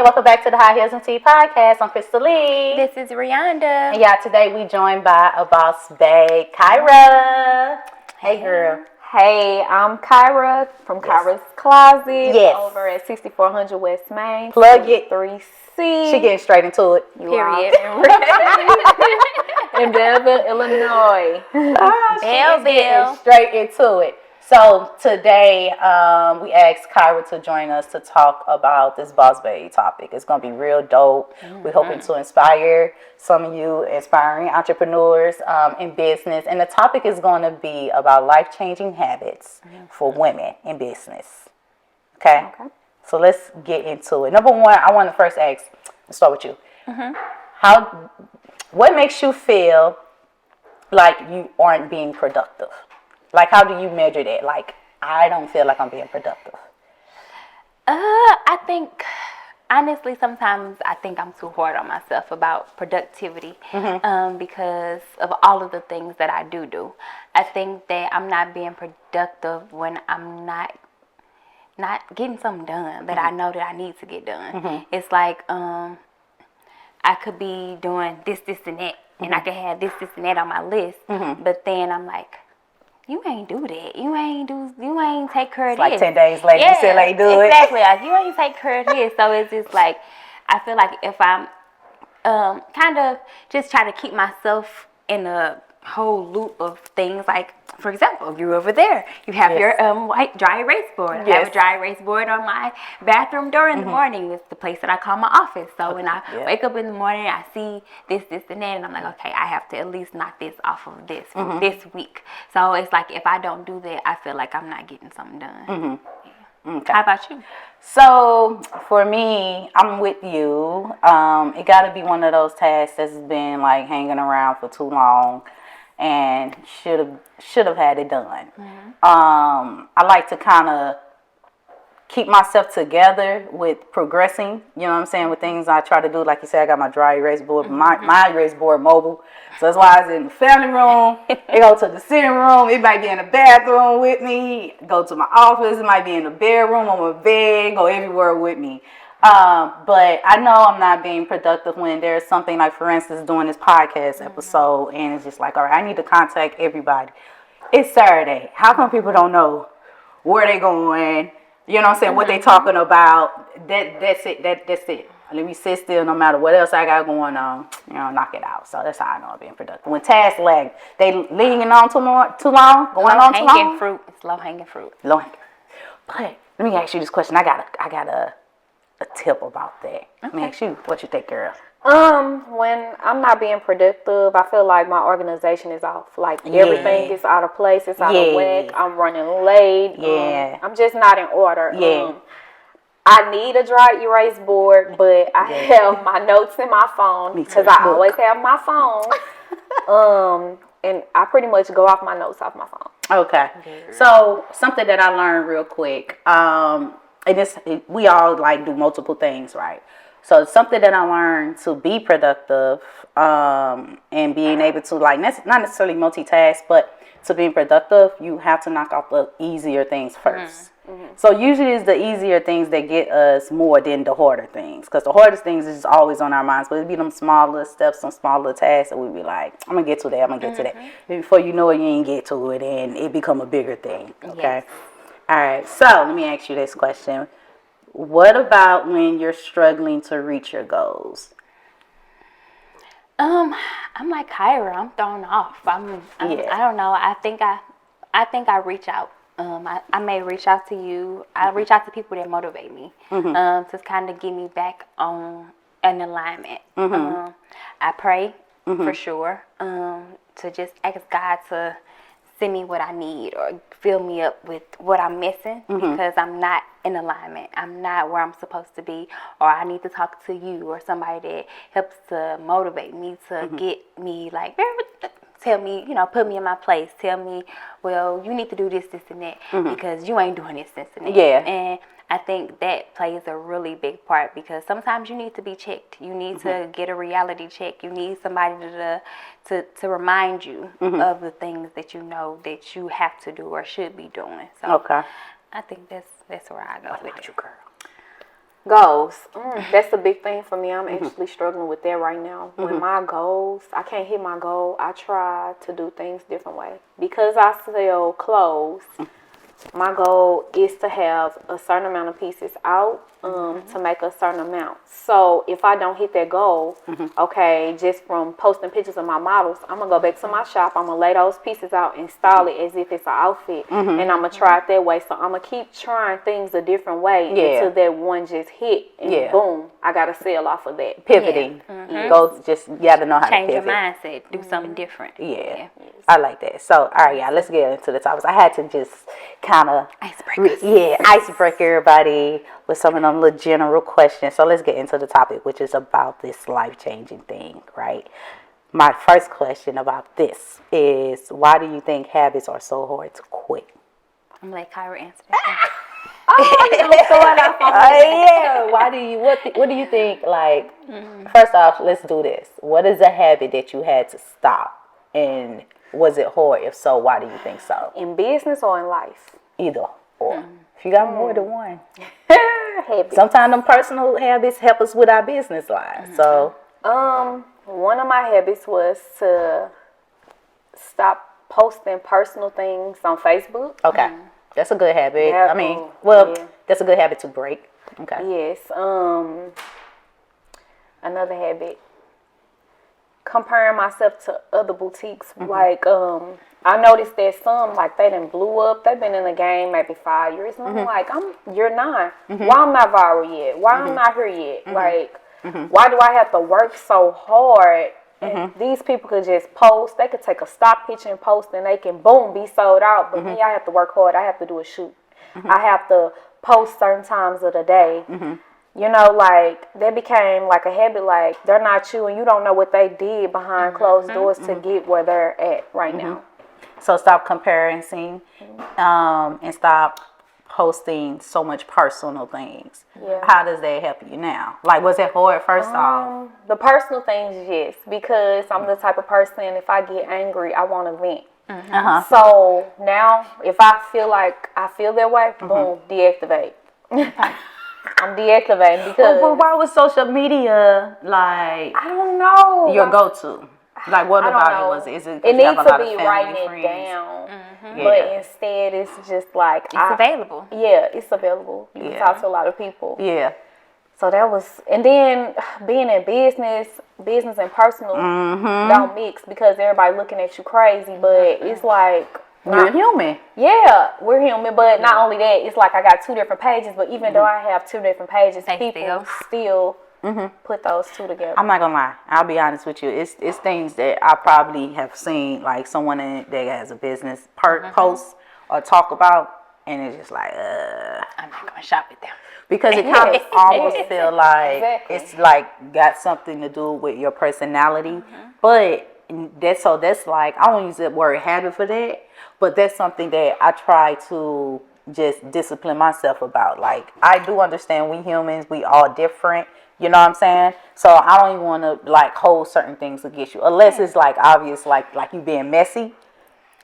welcome back to the High Heels and Tea podcast. I'm Crystal Lee. This is Rihanna. And today we joined by a boss babe, Kyra. Hey, girl. Hey, I'm Kyra from Kyra's Closet over at 6400 West Main. Plug it. 3C. She getting straight into it. Period. In Belleville, Illinois. She is getting straight into it. So today we asked Kyra to join us to talk about this Boss Babe topic. It's going to be real dope. We're hoping to inspire some of you aspiring entrepreneurs in business. And the topic is going to be about life-changing habits for women in business. Okay? So let's get into it. Number one, I want to first ask, let's start with you. What makes you feel like you aren't being productive? Like, how do you measure that? Like, I don't feel like I'm being productive. I think, honestly, sometimes I think I'm too hard on myself about productivity because of all of the things that I do. I think that I'm not being productive when I'm not getting something done that I know that I need to get done. It's like I could be doing this, and that, and I could have this, and that on my list, but then I'm like, you ain't do that. You ain't take care of this. Like 10 days later, you still ain't do it. Exactly. Like, you ain't take care of this. So it's just like, I feel like if I'm kind of just trying to keep myself in a whole loop of things, like, for example, you're over there. You have your white dry erase board. I have a dry erase board on my bathroom door in the morning. It's the place that I call my office. So when I wake up in the morning, I see this, and that, and I'm like, okay, I have to at least knock this off of this for this week. So it's like, if I don't do that, I feel like I'm not getting something done. Okay. How about you? So for me, I'm with you. It got to be one of those tasks that's been like hanging around for too long and should have had it done. I like to kind of keep myself together with progressing, you know what I'm saying, with things I try to do. Like you said, I got my dry erase board, my erase board mobile. So that's why I was in the family room. It go to the sitting room. It might be in the bathroom with me. Go to my office. It might be in the bedroom on my bed. Go everywhere with me. But I know I'm not being productive when there's something like, for instance, doing this podcast episode, and it's just like, all right, I need to contact everybody. It's Saturday. How come people don't know where they going? You know what I'm saying? What they talking about? That's it. That's it. Let me sit still no matter what else I got going on. You know, knock it out. So that's how I know I'm being productive. When tasks lag, they leaning on too long, going on too long. It's low-hanging fruit. But let me ask you this question. I got a tip about that. Let me ask you, what you think, girl? When I'm not being productive, I feel like my organization is off. Like, everything is out of place. It's out of whack. I'm running late. I'm just not in order. I need a dry erase board, but I have my notes in my phone because I always have my phone. And I pretty much go off my notes off my phone. Okay. So something that I learned real quick. We all like do multiple things, right? So something that I learned to be productive and being able to, like, not necessarily multitask, but to be productive, you have to knock out the easier things first. So usually it's the easier things that get us more than the harder things, because the hardest things is always on our minds, but it'd be them smaller steps, some smaller tasks that we'd be like, I'm gonna get to that, And before you know it, you ain't get to it, and it become a bigger thing. Okay. All right. So let me ask you this question. What about when you're struggling to reach your goals? I'm like Kyra. I'm thrown off. I don't know. I think I reach out. I may reach out to you. I reach out to people that motivate me to kind of get me back on an alignment. I pray for sure to just ask God to send me what I need or fill me up with what I'm missing because I'm not in alignment. I'm not where I'm supposed to be, or I need to talk to you or somebody that helps to motivate me to get me, like, tell me, put me in my place. Tell me, well, you need to do this, and that because you ain't doing this, and that. And I think that plays a really big part because sometimes you need to be checked. You need to get a reality check. You need somebody to remind you of the things that you know that you have to do or should be doing. So I think that's where I go with it. You, girl? Goals. That's a big thing for me. I'm actually struggling with that right now. When my goals, I can't hit my goal, I try to do things different way. Because I sell clothes, my goal is to have a certain amount of pieces out to make a certain amount. So if I don't hit that goal, okay, just from posting pictures of my models, I'm going to go back to my shop. I'm going to lay those pieces out and style it as if it's an outfit. And I'm going to try it that way. So I'm going to keep trying things a different way until that one just hit. And boom, I got to sell off of that. Pivoting. Go, just, you got to know how Change to pivot. your mindset. Do something different. Yeah. I like that. So, all right, y'all, let's get into the topics. I had to just kind of icebreak everybody with some of them little general questions. So let's get into the topic, which is about this life-changing thing, right? My first question about this is, why do you think habits are so hard to quit? I'm going to let Kyra answer that. Why do you, what do you think, like, first off, let's do this. What is a habit that you had to stop, and was it hard? If so, why do you think so? In business or in life? Either or. If you got more than one. Sometimes them personal habits help us with our business lives. So, one of my habits was to stop posting personal things on Facebook. Okay. That's a good habit. Yeah, I mean, that's a good habit to break. Okay. Yes. Another habit, comparing myself to other boutiques. Like, I noticed that some, like, they done blew up. They've been in the game maybe 5 years. And I'm like, you're not. Why I'm not viral yet? Why I'm not here yet? Like, why do I have to work so hard? And these people could just post. They could take a stock picture and post, and they can, boom, be sold out. But me, I have to work hard. I have to do a shoot. I have to post certain times of the day. You know, like, that became like a habit. Like, they're not you, and you don't know what they did behind closed doors to get where they're at right now. So stop comparing, and stop posting so much personal things. Yeah. How does that help you now? Like, was it hard first off? The personal things, yes, because I'm the type of person, if I get angry, I want to vent. So now, if I feel like I feel that way, boom, deactivate. I'm deactivating because. But why was social media, like, I don't know, your go-to? Like, what about it was? Is it? It needs to be writing it down, but instead it's just like it's available. Yeah, it's available. You can talk to a lot of people. Yeah. So that was, and then being in business and personal don't mix because everybody looking at you crazy. But it's like you're human. Yeah, we're human. But not only that, it's like I got 2 different pages. But even though I have 2 different pages, people still put those 2 together. I'm not gonna lie. I'll be honest with you. It's things that I probably have seen, like someone that has a business post or talk about, and it's just like, I'm not gonna shop with them. Because it kind of almost feel like it's like got something to do with your personality. But that's like, I don't use the word habit for that, but that's something that I try to just discipline myself about. Like, I do understand we humans, we all different. You know what I'm saying? So I don't even want to like hold certain things against you, unless it's like obvious, like you being messy.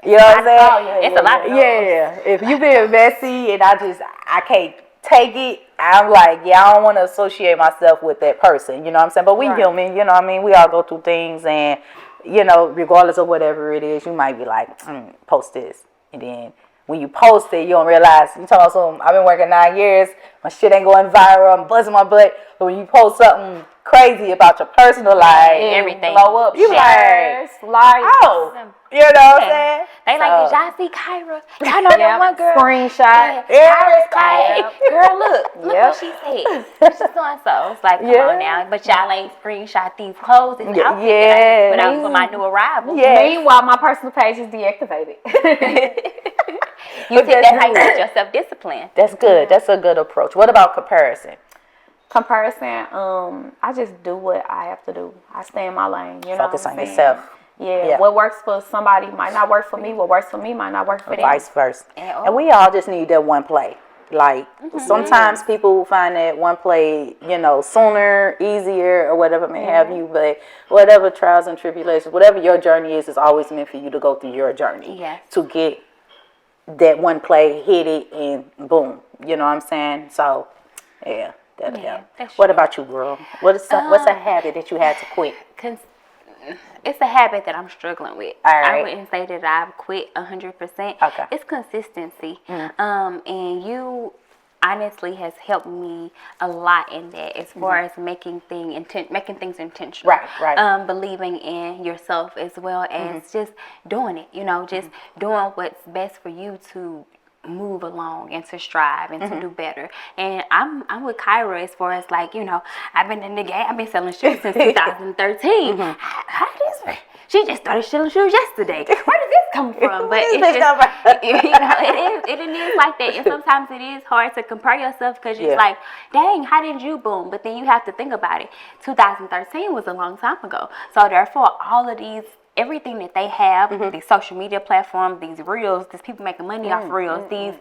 You know what I'm saying? It's a lot of those. Yeah. If you being messy and I can't take it, I'm like, I don't want to associate myself with that person. You know what I'm saying? But we human, you know what I mean? We all go through things, and you know, regardless of whatever it is, you might be like, post this, and then when you post it, you don't realize, you talking about something, I've been working 9 years, my shit ain't going viral, I'm buzzing my butt, but when you post something crazy about your personal life, everything blow up, you like, you know what I'm saying? They like, did y'all see Kyra? Y'all know that one girl? Screenshot. Kyra's crazy. Girl, look what she said. She's doing so. It's like, come on now. But y'all ain't screenshot these clothes and outfits that I put out for my new arrival. Meanwhile, my personal page is deactivated. You think that's how you get your self-discipline. That's good. That's a good approach. What about comparison? I just do what I have to do. I stay in my lane. You know, focus on yourself. Yeah, what works for somebody might not work for me. What works for me might not work for them. Vice versa. And we all just need that one play. Like, sometimes people will find that one play, you know, sooner, easier, or whatever may have you. But whatever trials and tribulations, whatever your journey is always meant for you to go through your journey. Yeah. To get that one play, hit it, and boom. You know what I'm saying? So, yeah. That'll Yeah, help. that's What true. about you, girl? What's a habit that you had to quit? It's a habit that I'm struggling with. All I right. wouldn't say that I've quit 100%. Okay. It's consistency. And you honestly has helped me a lot in that as far as making things intentional. Right. Believing in yourself as well as just doing it. Just doing what's best for you to move along and to strive and to do better. And I'm with Kyra as far as like, I've been in the game. I've been selling shoes since 2013. How this? She just started selling shoes yesterday. Where did this come from? But it's just, it is like that. And sometimes it is hard to compare yourself because it's like, dang, how did you boom? But then you have to think about it. 2013 was a long time ago. So therefore, all of these, everything that they have, these social media platforms, these reels, these people making money off reels, these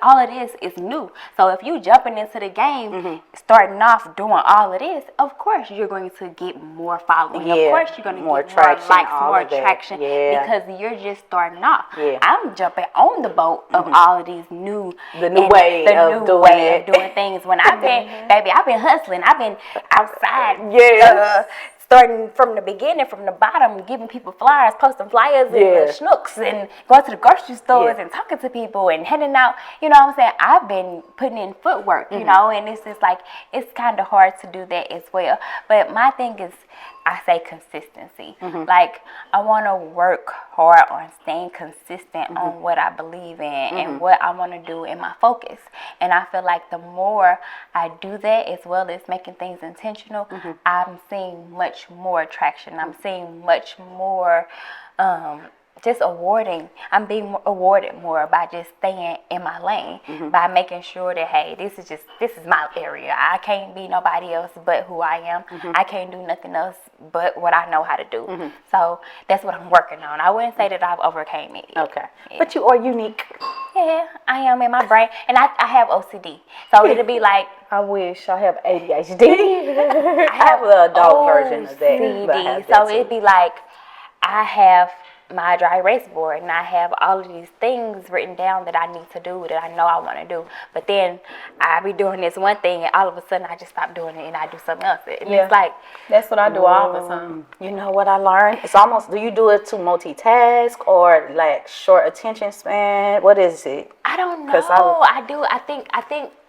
all of this is new. So if you jumping into the game, starting off doing all of this, of course you're going to get more following. Yeah. Of course you're going to More get traction, more likes, all more of that. traction, Yeah. because you're just starting off. Yeah. I'm jumping on the boat of all of these new, way of doing things. When I've been hustling, I've been outside. Yeah. Starting from the beginning, from the bottom, giving people flyers, posting flyers in the schnooks, and going to the grocery stores and talking to people and heading out. You know what I'm saying? I've been putting in footwork, and it's just like, it's kind of hard to do that as well. But my thing is, I say consistency. Like, I want to work hard on staying consistent on what I believe in and what I want to do in my focus. And I feel like the more I do that, as well as making things intentional, I'm seeing much more traction. I'm seeing much more just I'm being awarded more by just staying in my lane, by making sure that, hey, this is my area. I can't be nobody else but who I am. I can't do nothing else but what I know how to do. So that's what I'm working on. I wouldn't say that I've overcame it yet. Okay. Yeah. But you are unique. Yeah, I am in my brain. And I have OCD. So it'll be like, I wish I have ADHD. I have an adult version of that. But I have that so too. it'd be like, I have my dry erase board and I have all of these things written down that I need to do, that I know I want to do. But then I be doing this one thing and all of a sudden I just stop doing it and I do something else. And it's like, that's what I do all the time. You know what I learned? It's almost, do you do it to multitask or like short attention span? What is it? I don't know.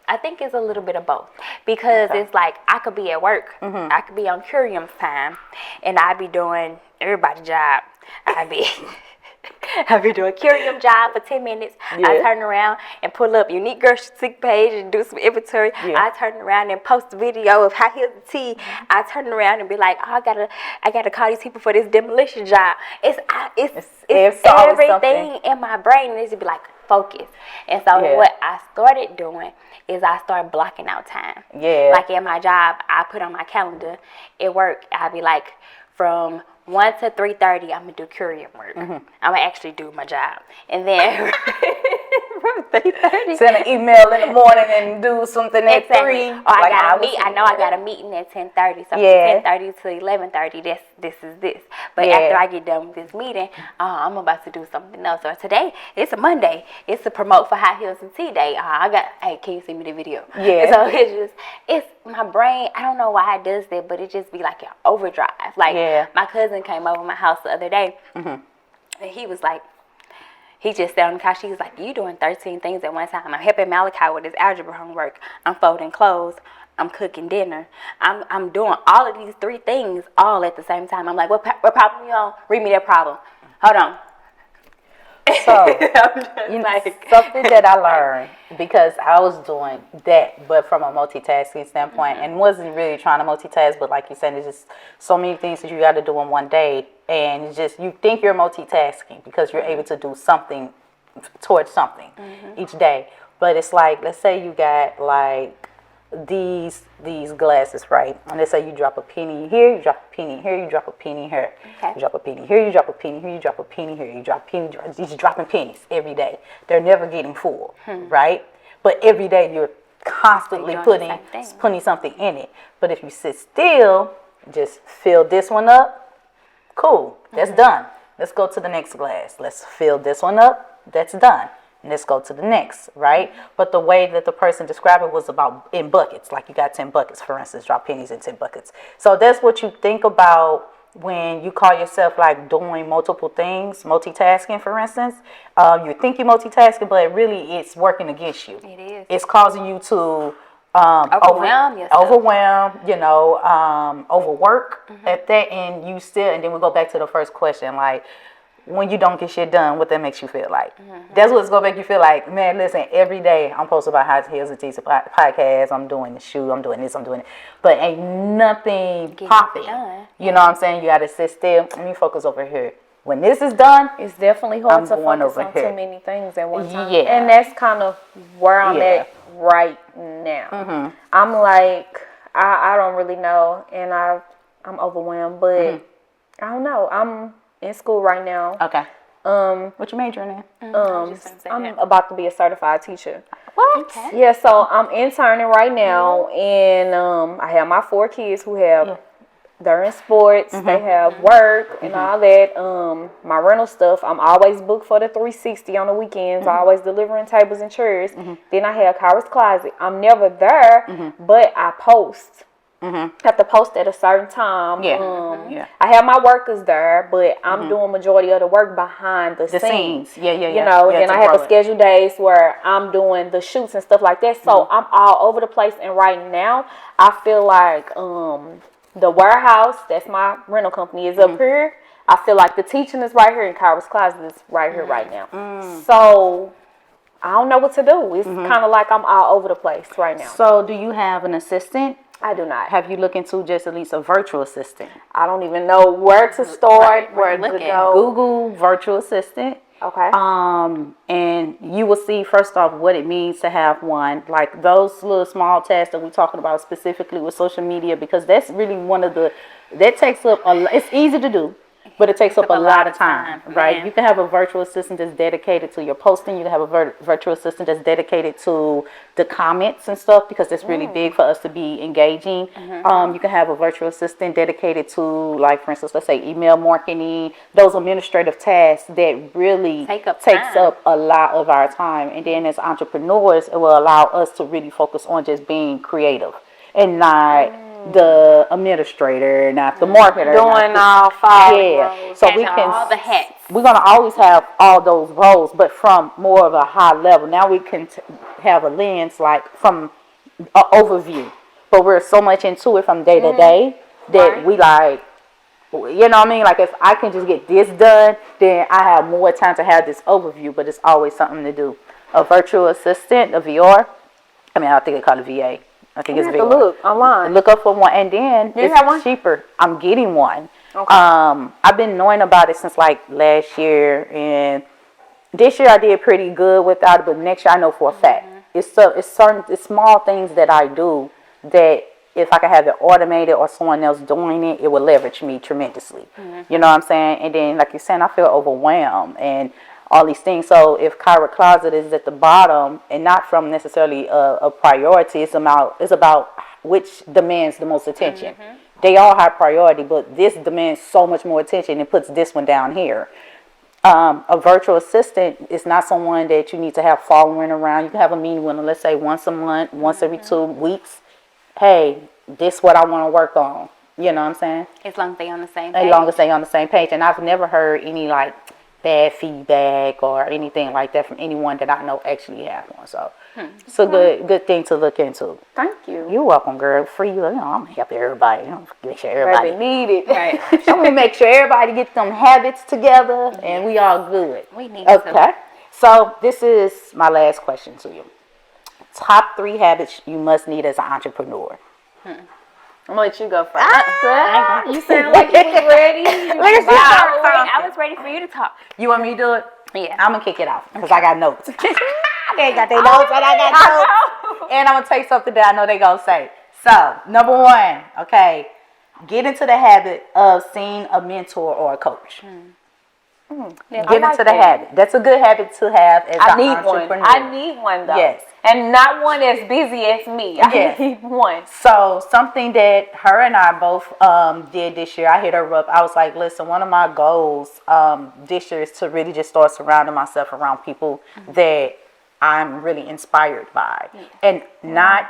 I think it's a little bit of both, because it's like, I could be at work, I could be on Curium's time, and I be doing everybody's job. I be doing Curium job for 10 minutes. I turn around and pull up Unique Girl Chic page and do some inventory. I turn around and post a video of how here's the tea. I turn around and be like, oh, I gotta call these people for this demolition job. It's everything in my brain needs to be like, focus. And so what I started doing is I started blocking out time. Yeah. Like at my job, I put on my calendar at work, I'd be like, from 1 to 3:30, I'm gonna do courier work. I'm gonna actually do my job, and then from 3:30, send an email in the morning and do something at 3. Or I know I got a meeting at 10:30. So from 10:30 to 11:30, this is this. But after I get done with this meeting, I'm about to do something else. Or today, it's a Monday. It's a promote for High Heels and Tea Day. Hey, can you send me the video? Yeah. So it's my brain. I don't know why it does that, but it just be like an overdrive. Like my cousin came over my house the other day, and he was like, he just sat on the couch. He was like, you doing 13 things at one time. I'm helping Malachi with his algebra homework. I'm folding clothes. I'm cooking dinner. I'm doing all of these 3 things all at the same time. I'm like, what problem you on? Read me that problem. Hold on. So, something that I learned, because I was doing that, but from a multitasking standpoint, and wasn't really trying to multitask, but like you said, it's just so many things that you got to do in one day, and it's just, you think you're multitasking because you're able to do something towards something each day. But it's like, let's say you got like these glasses, right? And let's say you drop a penny here, you drop a penny here, you drop a penny here, you drop a penny here, you drop a penny here, you drop a penny here, you drop a penny, you're just dropping pennies every day. They're never getting full, right? But every day you're constantly putting something in it. But if you sit still, just fill this one up, cool, that's done. Let's go to the next glass. Let's fill this one up, that's done. let's go to the next, right? But the way that the person described it was about in buckets, like you got 10 buckets, for instance, drop pennies in 10 buckets. So that's what you think about when you call yourself like doing multiple things, multitasking, for instance. You think you're multitasking, but really it's working against you. It is. It's causing you to Overwhelm yourself. overwork at that, and then we go back to the first question, like, when you don't get shit done, what that makes you feel like. That's what's going to make you feel like, man, listen, every day I'm posting about High Heels and Tees podcast, I'm doing the shoe, I'm doing this, I'm doing it. But ain't nothing popping. You know what I'm saying? You got to sit still. Let me focus over here. When this is done, it's definitely hard to focus on too many things at one time. Yeah. And that's kind of where I'm at right now. I'm like, I don't really know, and I'm overwhelmed, but I don't know. I'm in school right now. Okay. What you majoring in? I'm about to be a certified teacher. What? Okay. Yeah, so I'm interning right now, and I have my 4 kids who have they're in sports, they have work and all that. My rental stuff, I'm always booked for the 360 on the weekends. I always delivering tables and chairs. Then I have Kyra's Closet. I'm never there, but I post. Have to post at a certain time. I have my workers there, but I'm doing majority of the work behind the scenes. You know, then I have to schedule days where I'm doing the shoots and stuff like that. So I'm all over the place, and right now I feel like the warehouse, that's my rental company, is up here. I feel like the teaching is right here, and Kyra's Closet is right here right now. So I don't know what to do. It's kind of like I'm all over the place right now. So do you have an assistant? I do not. Have you looked into just at least a virtual assistant? I don't even know where to start, where to go. Google virtual assistant. Okay. And you will see first off what it means to have one. Like those little small tasks that we're talking about specifically with social media, because that's really one of the, that takes up it's easy to do, but it takes up a lot of time, right? Yeah. You can have a virtual assistant that's dedicated to your posting. You can have a virtual assistant that's dedicated to the comments and stuff, because that's really big for us to be engaging. You can have a virtual assistant dedicated to, like, for instance, let's say email marketing, those administrative tasks that really takes up a lot of our time. And then as entrepreneurs, it will allow us to really focus on just being creative and not the administrator, not the marketer, doing all 5 roles. So we can all the hats. We're gonna always have all those roles, but from more of a high level. Now we can have a lens, like from an overview, but we're so much into it from day to day that we like, you know what I mean? Like if I can just get this done, then I have more time to have this overview. But it's always something to do. A virtual assistant, a VR. I mean, I think they call it VA. I think it's VR. Look online. Look up for one, and then it's cheaper. I'm getting one. Okay. I've been knowing about it since like last year, and this year I did pretty good without it. But next year I know for a fact it's small things that I do that if I could have it automated or someone else doing it, it would leverage me tremendously. You know what I'm saying? And then, like you're saying, I feel overwhelmed and all these things. So if Kyra Closet is at the bottom, and not from necessarily a priority, it's about which demands the most attention. They all have priority, but this demands so much more attention and puts this one down here. A virtual assistant is not someone that you need to have following around. You can have a meeting with them, let's say once a month, once every 2 weeks. Hey, this is what I want to work on. You know what I'm saying? As long as they on the same page. As long as they on the same page. And I've never heard any like bad feedback or anything like that from anyone that I know actually have one. So it's a good thing to look into. Thank you. You're welcome, girl. For you, I'm gonna help everybody. Make sure everybody need it. Right. I'm gonna make sure everybody get them habits together, and we all good. We need okay. So this is my last question to you. Top 3 habits you must need as an entrepreneur. I'm gonna let you go first. You sound like you was ready. I was ready for you to talk. You want me to do it? Yeah. I'm gonna kick it off because I got notes. They ain't got their notes, but I got notes. And I'm gonna tell you something that I know they gonna say. So, number 1, okay, get into the habit of seeing a mentor or a coach. Get into the habit. That's a good habit to have as an entrepreneur. I need one though. Yes. And not one as busy as me. I need one. So something that her and I both did this year, I hit her up. I was like, listen, one of my goals this year is to really just start surrounding myself around people that I'm really inspired by. And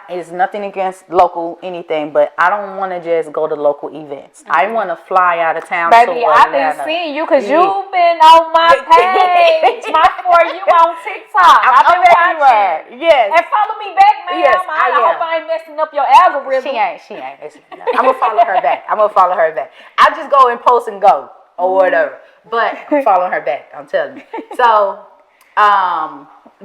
it's nothing against local anything, but I don't want to just go to local events. I want to fly out of town. Baby, I've been seeing you because you've been on my page, my For You on TikTok. I've been watching. Yes. And follow me back, ma'am. Yes, I hope I ain't messing up your algorithm. She ain't. I'm going to follow her back. I just go and post and go or whatever. But I'm following her back, I'm telling you. So,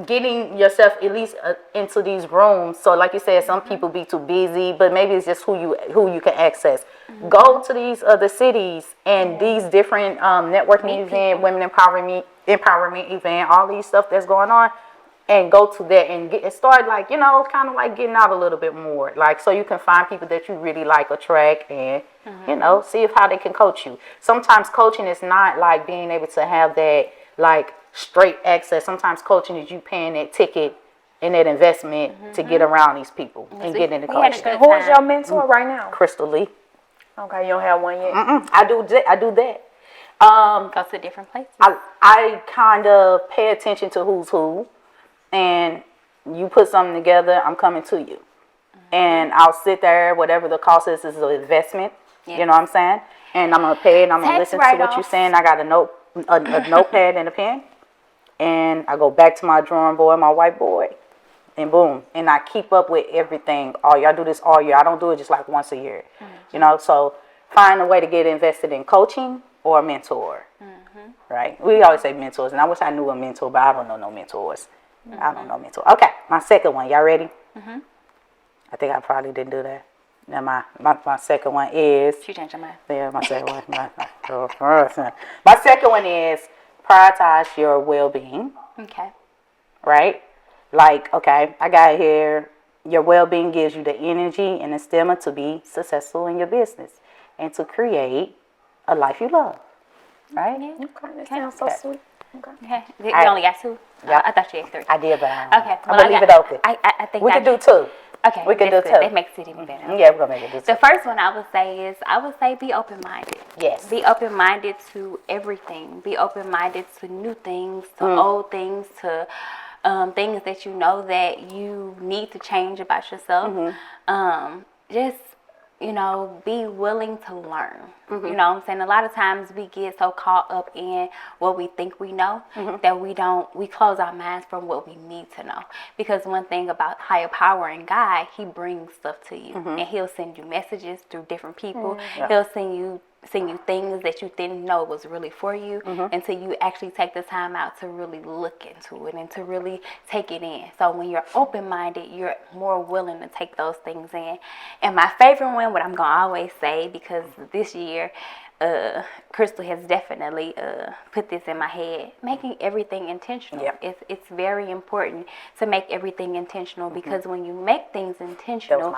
getting yourself at least into these rooms. So like you said, some people be too busy, but maybe it's just who you can access. Go to these other cities and these different networking event, women empowerment event, all these stuff that's going on, and go to that and start like, kind of like getting out a little bit more, like, so you can find people that you really like, attract, and see how they can coach you. Sometimes coaching is not like being able to have that like straight access. Sometimes coaching is you paying that ticket and that investment to get around these people and get into coaching. Who is your mentor right now? Crystal Lee. Okay, you don't have one yet. I do that. Go to different places. I kind of pay attention to who's who, and you put something together, I'm coming to you, and I'll sit there. Whatever the cost is an investment. Yes. You know what I'm saying? And I'm gonna pay it. I'm gonna listen to what you're saying. I got a notepad and a pen. And I go back to my drawing board, my whiteboard, and boom. And I keep up with everything all year. I do this all year. I don't do it just like once a year. So find a way to get invested in coaching or a mentor. Right? We always say mentors, and I wish I knew a mentor, but I don't know no mentors. I don't know mentors. Okay, my second one. Y'all ready? I think I probably didn't do that. Now my second one is... You changed your mind. Yeah, my second one. My second one is... prioritize your well-being. Okay. Right? Like, okay, I got here. Your well-being gives you the energy and the stamina to be successful in your business and to create a life you love. Right? Okay, that sounds so sweet. Okay. You only got two? Yep. I thought you had three. I did, but okay. I'm going to leave it open. I think we can do two. Okay. We can do two. That makes it even better. Yeah, we're going to make it do two. The first one I would say be open-minded. Yes. Be open-minded to everything. Be open-minded to new things, to old things, to things that you know that you need to change about yourself. Just, be willing to learn. You know what I'm saying? A lot of times we get so caught up in what we think we know that we close our minds from what we need to know. Because one thing about higher power and God, he brings stuff to you. And he'll send you messages through different people. He'll send you things that you didn't know was really for you until you actually take the time out to really look into it and to really take it in. So when you're open-minded, you're more willing to take those things in. And my favorite one, what I'm going to always say, because this year, Crystal has definitely put this in my head, making everything intentional. Yep. It's very important to make everything intentional because when you make things intentional,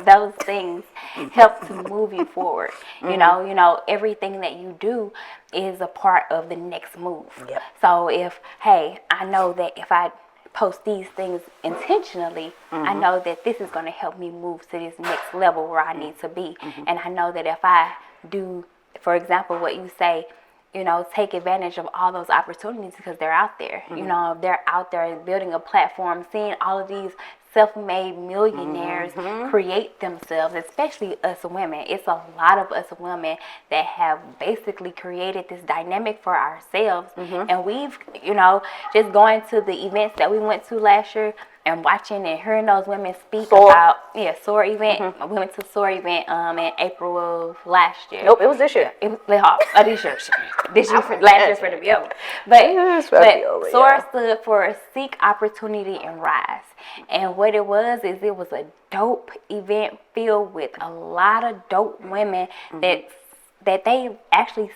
those things help to move you forward. You know, everything that you do is a part of the next move. Yep. So I know that if I post these things intentionally, I know that this is going to help me move to this next level where I need to be. And I know that if I do, for example, what you say, take advantage of all those opportunities because they're out there. They're out there building a platform, seeing all of these self-made millionaires create themselves, especially us women. It's a lot of us women that have basically created this dynamic for ourselves. And we've, just going to the events that we went to last year and watching and hearing those women speak about, SOAR event. We went to SOAR event in April of last year. Nope, it was this year. It was this year. Last year's for the be over. But SOAR stood for Seek Opportunity and Rise. And what it was is it was a dope event filled with a lot of dope women that they actually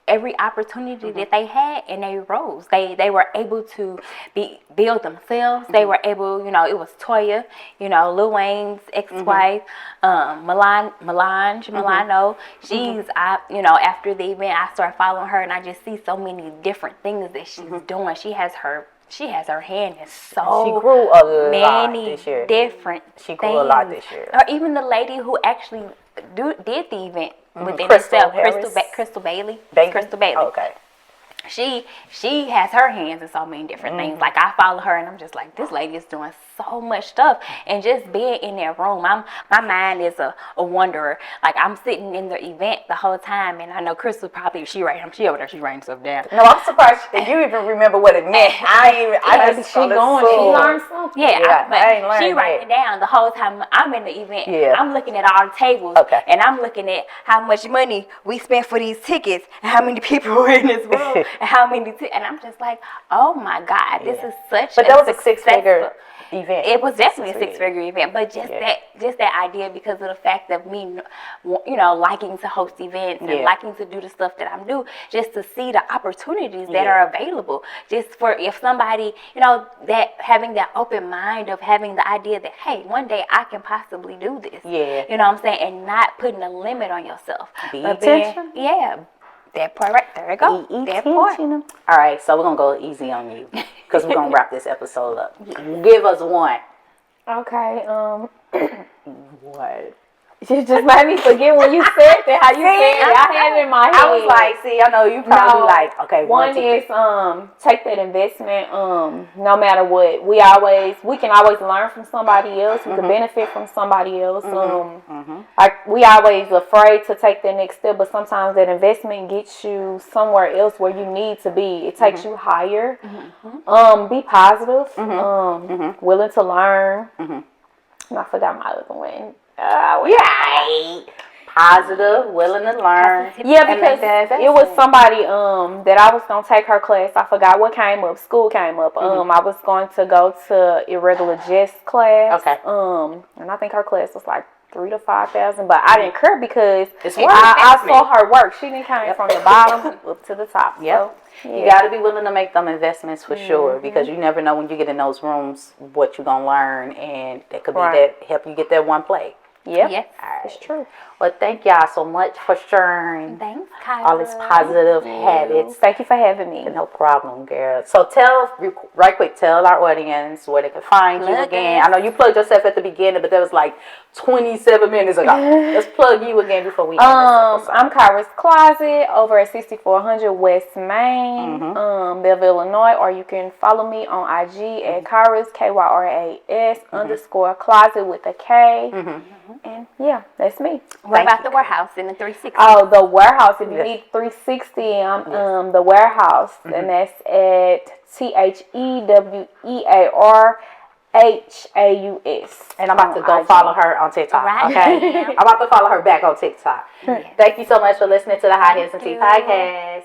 every opportunity that they had, and they rose. They were able to build themselves. They were able, it was Toya, Lil Wayne's ex-wife, Milano. She's, after the event, I started following her, and I just see so many different things that she's doing. She has her hand in so she grew a lot many this year. different She grew a lot this year. Or even the lady who actually did the event within Crystal herself, Harris? Crystal Bailey. Baker? Crystal Bailey. Oh, okay. She has her hands in so many different things. Like, I follow her, and I'm just like, this lady is doing so much stuff. And just being in that room, my mind is a wanderer. Like, I'm sitting in the event the whole time, and I know Crystal probably, she over there, she writing stuff down. No, I'm surprised that you even remember what it meant. I just she learned something. Yeah, I ain't learned she that. writing it down the whole time I'm in the event. Yeah. I'm looking at all the tables, Okay. and I'm looking at how much money we spent for these tickets, and how many people were in this room, and how many, and I'm just like, oh my God, this is such. But that was a 6-figure event. It was definitely a 6-figure event, but just that idea, because of the fact of me, liking to host events and liking to do the stuff that I'm doing, just to see the opportunities that are available. Just for if somebody, that having that open mind of having the idea that, hey, one day I can possibly do this. Yeah. You know what I'm saying? And not putting a limit on yourself. Be But intentional. that part right there. You go. That part. All right, so we're going to go easy on you because we're going to wrap this episode up. Give us one. Okay. What? You just made me forget when you said that. How you said it? I had it in my head. I was like, I know you probably like, okay, one is take that investment. No matter what, we can always learn from somebody else. We can benefit from somebody else. Like, we always afraid to take that next step, but sometimes that investment gets you somewhere else where you need to be. It takes you higher. Be positive. Willing to learn. And I forgot my other one. Positive, willing to learn. Yeah, because it was somebody that I was gonna take her class. I forgot what came up. School came up. I was going to go to irregular jest class. Okay. And I think her class was like $3,000 to $5,000, but I didn't care because I saw her work. She didn't come from the bottom up to the top. Yep. So, you got to be willing to make them investments for sure, because you never know when you get in those rooms what you're gonna learn, and that could be that help you get that one play. Yep. Yes. It's true. Well, thank y'all so much for sharing Thanks, Kyra. all these positive habits. Thank you for having me. No problem, girl. So right quick, tell our audience where they can find you again. I know you plugged yourself at the beginning, but that was like 27 minutes ago. Let's plug you again before we end this episode. I'm Kyra's Closet over at 6400 West Main, Belleville, Illinois, or you can follow me on IG at Kyra's KYRAS _closet with a K. And yeah, that's me. What about the warehouse in the 360? Oh, the warehouse. If you need 360, I'm the warehouse, and that's at THEWEARHAUS. And I'm about to go follow her on TikTok. Right. Okay, I'm about to follow her back on TikTok. Thank you so much for listening to the High Heels and Tea podcast.